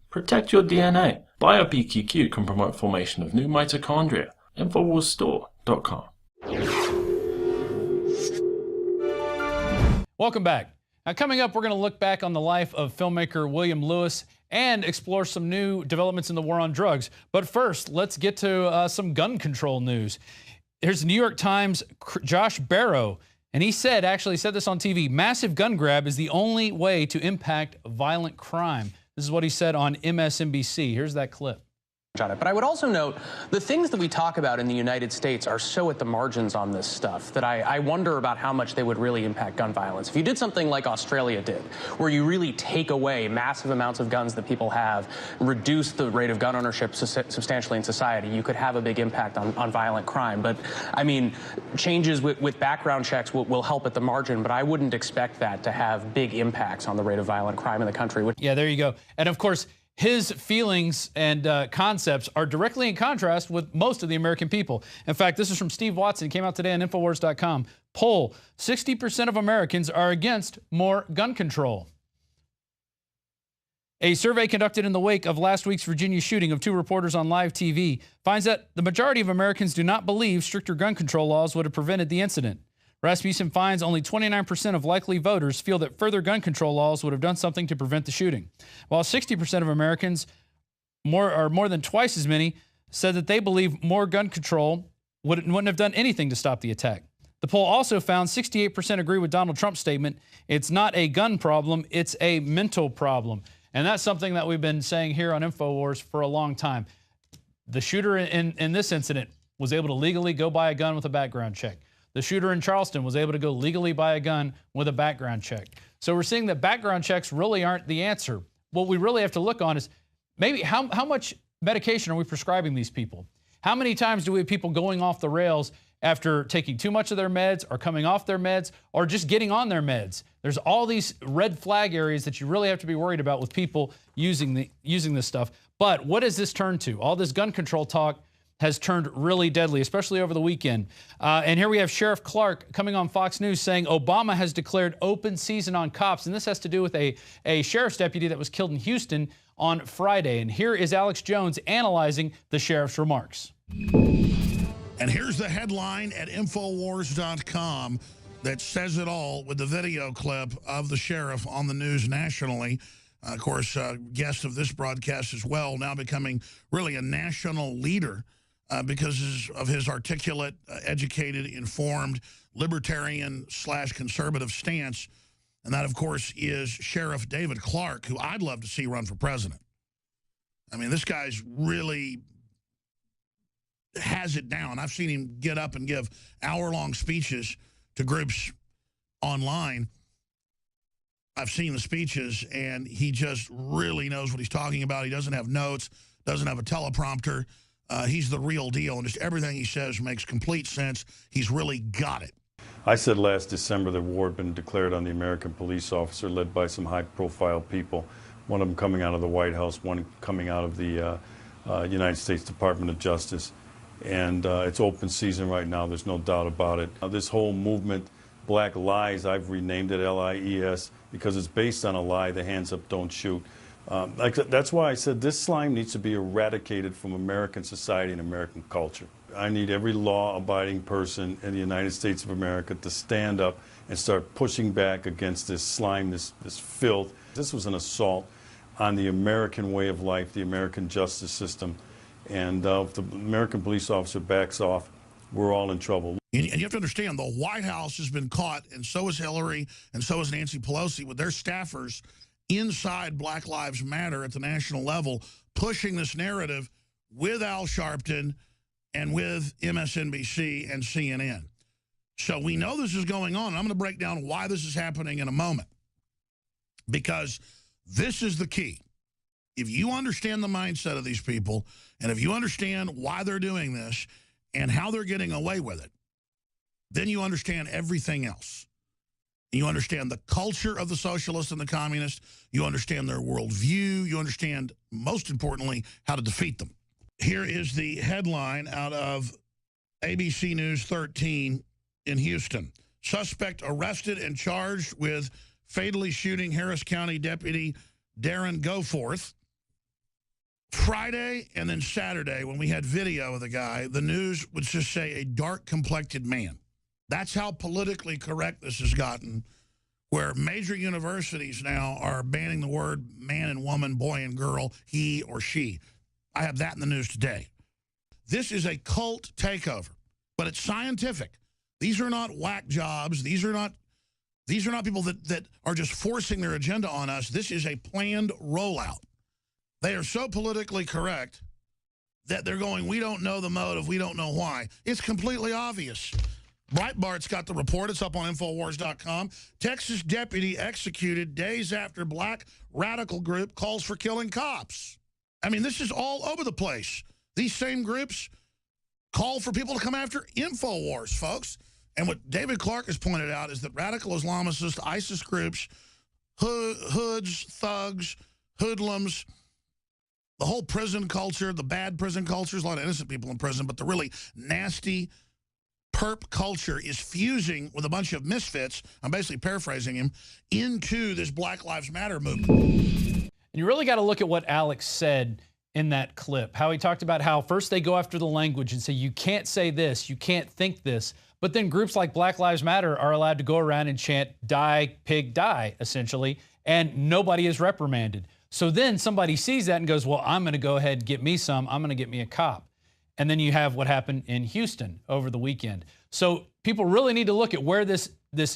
Protect your DNA. BioPQQ can promote formation of new mitochondria. Infowarsstore.com. Welcome back. Now, coming up, we're going to look back on the life of filmmaker William Lewis and explore some new developments in the war on drugs. But first, let's get to some gun control news. Here's the New York Times' Josh Barrow, and he actually said this on TV, massive gun grab is the only way to impact violent crime. This is what he said on MSNBC. Here's that clip. But I would also note the things that we talk about in the United States are so at the margins on this stuff that I wonder about how much they would really impact gun violence. If you did something like Australia did, where you really take away massive amounts of guns that people have, reduce the rate of gun ownership substantially in society, you could have a big impact on violent crime. But, I mean, changes with background checks will help at the margin, but I wouldn't expect that to have big impacts on the rate of violent crime in the country. Yeah, there you go. And, of course, his feelings and concepts are directly in contrast with most of the American people. In fact, this is from Steve Watson. It came out today on Infowars.com. Poll, 60% of Americans are against more gun control. A survey conducted in the wake of last week's Virginia shooting of two reporters on live TV finds that the majority of Americans do not believe stricter gun control laws would have prevented the incident. Rasmussen finds only 29% of likely voters feel that further gun control laws would have done something to prevent the shooting, while 60% of Americans, more than twice as many, said that they believe more gun control wouldn't have done anything to stop the attack. The poll also found 68% agree with Donald Trump's statement, it's not a gun problem, it's a mental problem. And that's something that we've been saying here on Infowars for a long time. The shooter in this incident was able to legally go buy a gun with a background check. The shooter in Charleston was able to go legally buy a gun with a background check. So we're seeing that background checks really aren't the answer. What we really have to look on is maybe how much medication are we prescribing these people? How many times do we have people going off the rails after taking too much of their meds or coming off their meds or just getting on their meds? There's all these red flag areas that you really have to be worried about with people using this stuff. But what does this turn to? All this gun control talk has turned really deadly, especially over the weekend. And here we have Sheriff Clarke coming on Fox News saying Obama has declared open season on cops. And this has to do with a sheriff's deputy that was killed in Houston on Friday. And here is Alex Jones analyzing the sheriff's remarks. And here's the headline at Infowars.com that says it all with the video clip of the sheriff on the news nationally. Of course, guest of this broadcast as well, now becoming really a national leader because of his articulate, educated, informed, libertarian/conservative stance. And that, of course, is Sheriff David Clarke, who I'd love to see run for president. I mean, this guy's really has it down. I've seen him get up and give hour-long speeches to groups online. I've seen the speeches, and he just really knows what he's talking about. He doesn't have notes, doesn't have a teleprompter. He's the real deal, and just everything he says makes complete sense. He's really got it. I said last December the war had been declared on the American police officer led by some high-profile people, one of them coming out of the White House, one coming out of the United States Department of Justice. And it's open season right now. There's no doubt about it. This whole movement, Black Lies, I've renamed it LIES, because it's based on a lie, the hands up, don't shoot. That's why I said this slime needs to be eradicated from American society and American culture. I need every law-abiding person in the United States of America to stand up and start pushing back against this slime, this filth. This was an assault on the American way of life, the American justice system. And if the American police officer backs off, we're all in trouble. And you have to understand, the White House has been caught, and so is Hillary, and so is Nancy Pelosi, with their staffers inside Black Lives Matter at the national level, pushing this narrative with Al Sharpton and with MSNBC and CNN. So we know this is going on. I'm going to break down why this is happening in a moment, because this is the key. If you understand the mindset of these people, and if you understand why they're doing this and how they're getting away with it, then you understand everything else. You understand the culture of the socialists and the communists. You understand their worldview. You understand, most importantly, how to defeat them. Here is the headline out of ABC News 13 in Houston. Suspect arrested and charged with fatally shooting Harris County Deputy Darren Goforth. Friday and then Saturday, when we had video of the guy, the news would just say a dark-complected man. That's how politically correct this has gotten, where major universities now are banning the word man and woman, boy and girl, he or she. I have that in the news today. This is a cult takeover, but it's scientific. These are not whack jobs. These are not people that are just forcing their agenda on us. This is a planned rollout. They are so politically correct that they're going, we don't know the motive, we don't know why. It's completely obvious. Breitbart's got the report. It's up on Infowars.com. Texas deputy executed days after black radical group calls for killing cops. I mean, this is all over the place. These same groups call for people to come after Infowars, folks. And what David Clarke has pointed out is that radical Islamicist ISIS groups, hoods, thugs, hoodlums, the whole prison culture, the bad prison culture, there's a lot of innocent people in prison, but the really nasty perp culture is fusing with a bunch of misfits, I'm basically paraphrasing him, into this Black Lives Matter movement. And you really got to look at what Alex said in that clip, how he talked about how first they go after the language and say, you can't say this, you can't think this, but then groups like Black Lives Matter are allowed to go around and chant, die, pig, die, essentially, and nobody is reprimanded. So then somebody sees that and goes, well, I'm going to go ahead and get me some. I'm going to get me a cop. And then you have what happened in Houston over the weekend. So people really need to look at where this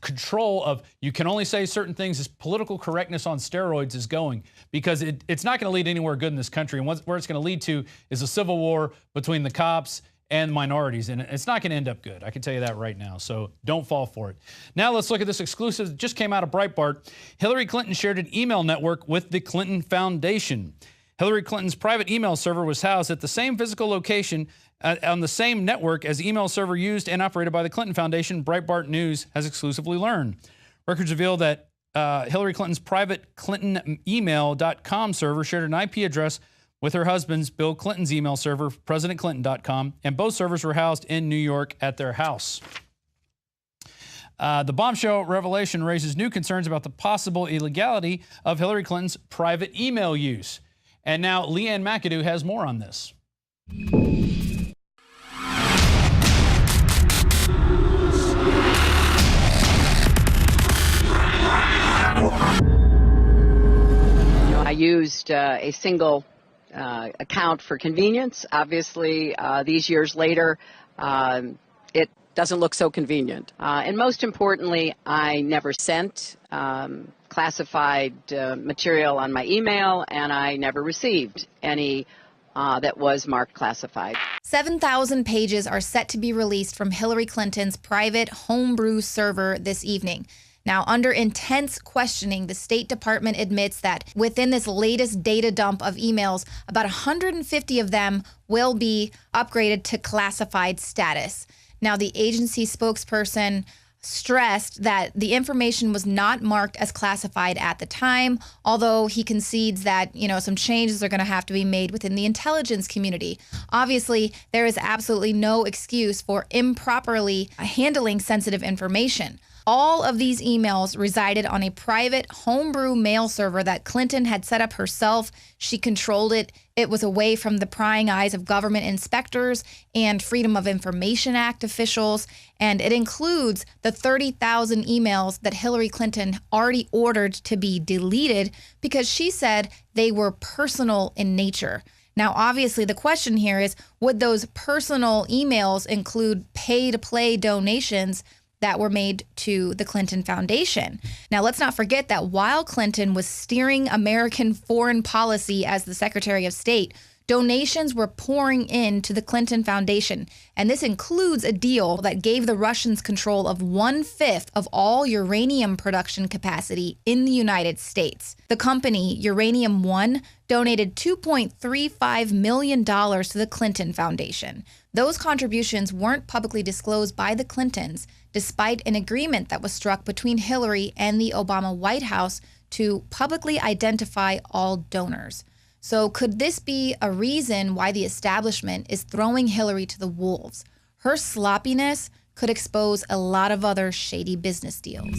control of you can only say certain things, this political correctness on steroids is going, because it's not going to lead anywhere good in this country. And where it's going to lead to is a civil war between the cops and minorities, and it's not going to end up good. I can tell you that right now, so don't fall for it. Now let's look at this exclusive that just came out of Breitbart. Hillary Clinton shared an email network with the Clinton Foundation. Hillary Clinton's private email server was housed at the same physical location on the same network as the email server used and operated by the Clinton Foundation, Breitbart News has exclusively learned. Records reveal that Hillary Clinton's private ClintonEmail.com server shared an IP address with her husband's, Bill Clinton's email server, PresidentClinton.com, and both servers were housed in New York at their house. The bombshell revelation raises new concerns about the possible illegality of Hillary Clinton's private email use. And now Leanne McAdoo has more on this. I used a single account for convenience. Obviously, these years later, it doesn't look so convenient. And most importantly, I never sent classified material on my email, and I never received any that was marked classified. 7,000 pages are set to be released from Hillary Clinton's private homebrew server this evening. Now, under intense questioning, the State Department admits that within this latest data dump of emails, about 150 of them will be upgraded to classified status. Now, the agency spokesperson stressed that the information was not marked as classified at the time, although he concedes that, some changes are going to have to be made within the intelligence community. Obviously, there is absolutely no excuse for improperly handling sensitive information. All of these emails resided on a private homebrew mail server that Clinton had set up herself. She controlled it. It was away from the prying eyes of government inspectors and Freedom of Information Act officials. And it includes the 30,000 emails that Hillary Clinton already ordered to be deleted because she said they were personal in nature. Now, obviously, the question here is, would those personal emails include pay-to-play donations that were made to the Clinton Foundation? Now, let's not forget that while Clinton was steering American foreign policy as the Secretary of State, donations were pouring into the Clinton Foundation, and this includes a deal that gave the Russians control of 1/5 of all uranium production capacity in the United States. The company, Uranium One, donated $2.35 million to the Clinton Foundation. Those contributions weren't publicly disclosed by the Clintons, despite an agreement that was struck between Hillary and the Obama White House to publicly identify all donors. So could this be a reason why the establishment is throwing Hillary to the wolves? Her sloppiness could expose a lot of other shady business deals.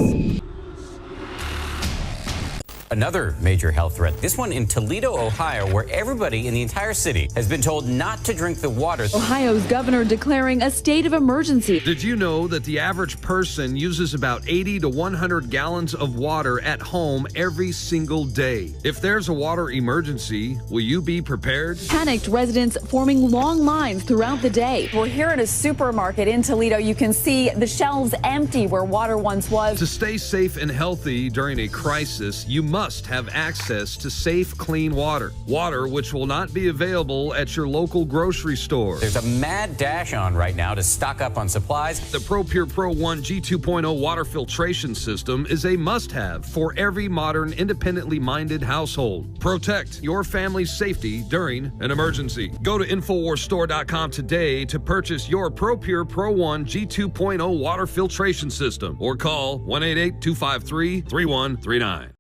Another major health threat, this one in Toledo, Ohio, where everybody in the entire city has been told not to drink the water. Ohio's governor declaring a state of emergency. Did you know that the average person uses about 80 to 100 gallons of water at home every single day? If there's a water emergency, will you be prepared? Panicked residents forming long lines throughout the day. We're here at a supermarket in Toledo. You can see the shelves empty where water once was. To stay safe and healthy during a crisis, you must have access to safe, clean water. Water which will not be available at your local grocery store. There's a mad dash on right now to stock up on supplies. The ProPure Pro 1 G2.0 water filtration system is a must-have for every modern, independently minded household. Protect your family's safety during an emergency. Go to InfoWarsStore.com today to purchase your ProPure Pro 1 G2.0 water filtration system or call 1-888-253-3139.